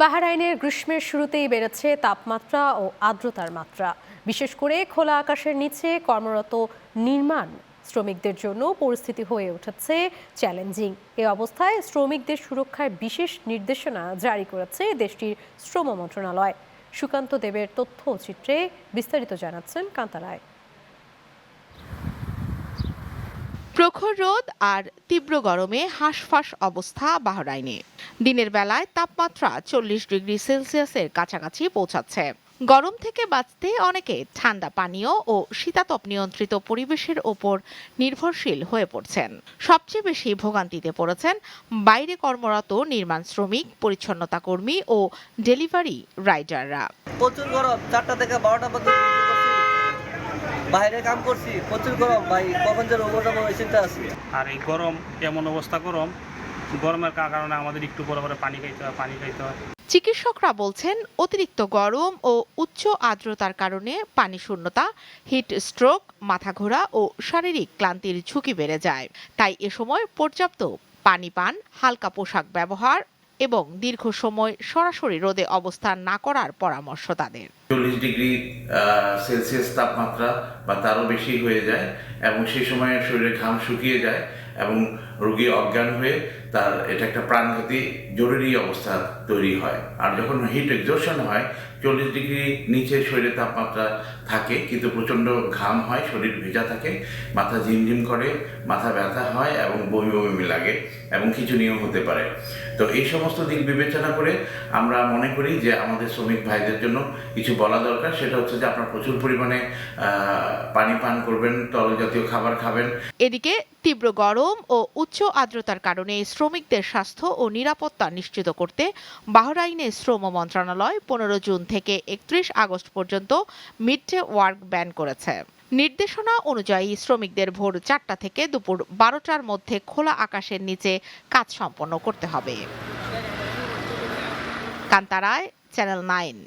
বাহরাইনের গ্রীষ্মের শুরুতেই বেড়েছে তাপমাত্রা ও আর্দ্রতার মাত্রা। বিশেষ করে খোলা আকাশের নিচে কর্মরত নির্মাণ শ্রমিকদের জন্য পরিস্থিতি হয়ে উঠেছে চ্যালেঞ্জিং। এ অবস্থায় শ্রমিকদের সুরক্ষায় বিশেষ নির্দেশনা জারি করেছে দেশটির শ্রম মন্ত্রণালয়। সুকান্ত দেবের তথ্য চিত্রে বিস্তারিত জানাচ্ছেন কান্তা রায়। প্রখর রোদ আর তীব্র গরমে হাঁসফাঁস অবস্থা বাহরাইনে। দিনের বেলায় তাপমাত্রা 40 ডিগ্রি সেলসিয়াসের কাছাকাছি পৌঁছাচ্ছে। গরম থেকে বাঁচতে অনেকে ঠান্ডা পানীয় ও শীতাতপ নিয়ন্ত্রিত পরিবেশের ওপর নির্ভরশীল হয়ে পড়ছেন। সবচেয়ে বেশি ভোগান্তিতে পড়েছেন বাইরে কর্মরত নির্মাণ শ্রমিক, পরিচ্ছন্নতা কর্মী ও ডেলিভারি রাইডাররা। প্রচুর গরম, 4টা থেকে 12টা পর্যন্ত বাইরে কাম করছি। প্রচুর গরম ভাই, কখন যে রোবট যাবো ওই চিন্তা আছে। আর এই গরম, এমন অবস্থা গরমের কারণে আমাদের একটু পরে পরে পানি খাইতে হয়। চিকিৎসকরা বলছেন অতিরিক্ত গরম ও উচ্চ আর্দ্রতার কারণে পানি শূন্যতা, হিট স্ট্রোক, মাথা ঘোরা ও শারীরিক ক্লান্তির ঝুঁকি বেড়ে যায়। তাই এ সময় পর্যাপ্ত পানি পান, হালকা পোশাক ব্যবহার এবং দীর্ঘ সময় সরাসরি রোদে অবস্থান না করার পরামর্শ তাদের। 40 ডিগ্রি সেলসিয়াস তাপমাত্রা বা তারও বেশি হয়ে যায় এবং সেই সময় শরীরে ঘাম শুকিয়ে যায় এবং রোগী অজ্ঞান হয়ে তার এটা একটা প্রাণঘাতী জরুরি অবস্থা তৈরি হয়। আর যখন হিট এক্সজশন হয়, 40 ডিগ্রি নিচে শরীরে তাপমাত্রা থাকে কিন্তু প্রচণ্ড ঘাম হয়, শরীর ভেজা থাকে, মাথা ঝিমঝিম করে, মাথা ব্যথা হয় এবং বমি বমি লাগে এবং কিছু নিয়ম হতে পারে। তো এই সমস্ত দিক বিবেচনা করে আমরা মনে করি যে আমাদের শ্রমিক ভাইদের জন্য কিছু বলা দরকার। সেটা হচ্ছে যে আপনারা প্রচুর পরিমাণে পানি পান করবেন, তরল জাতীয় খাবার খাবেন। এদিকে তীব্র গরম ও উচ্চ আর্দ্রতার কারণে শ্রমিকদের স্বাস্থ্য ও নিরাপত্তা নিশ্চিত করতে বাহরাইনের শ্রম মন্ত্রণালয় 15 জুন থেকে 31 আগস্ট পর্যন্ত মিড ডে ওয়ার্ক ব্যান করেছে। নির্দেশনা অনুযায়ী শ্রমিকদের ভোর 4টা থেকে দুপুর 12টার মধ্যে খোলা আকাশের নিচে কাজ সম্পন্ন করতে হবে। কান্তা রায়, চ্যানেল 9।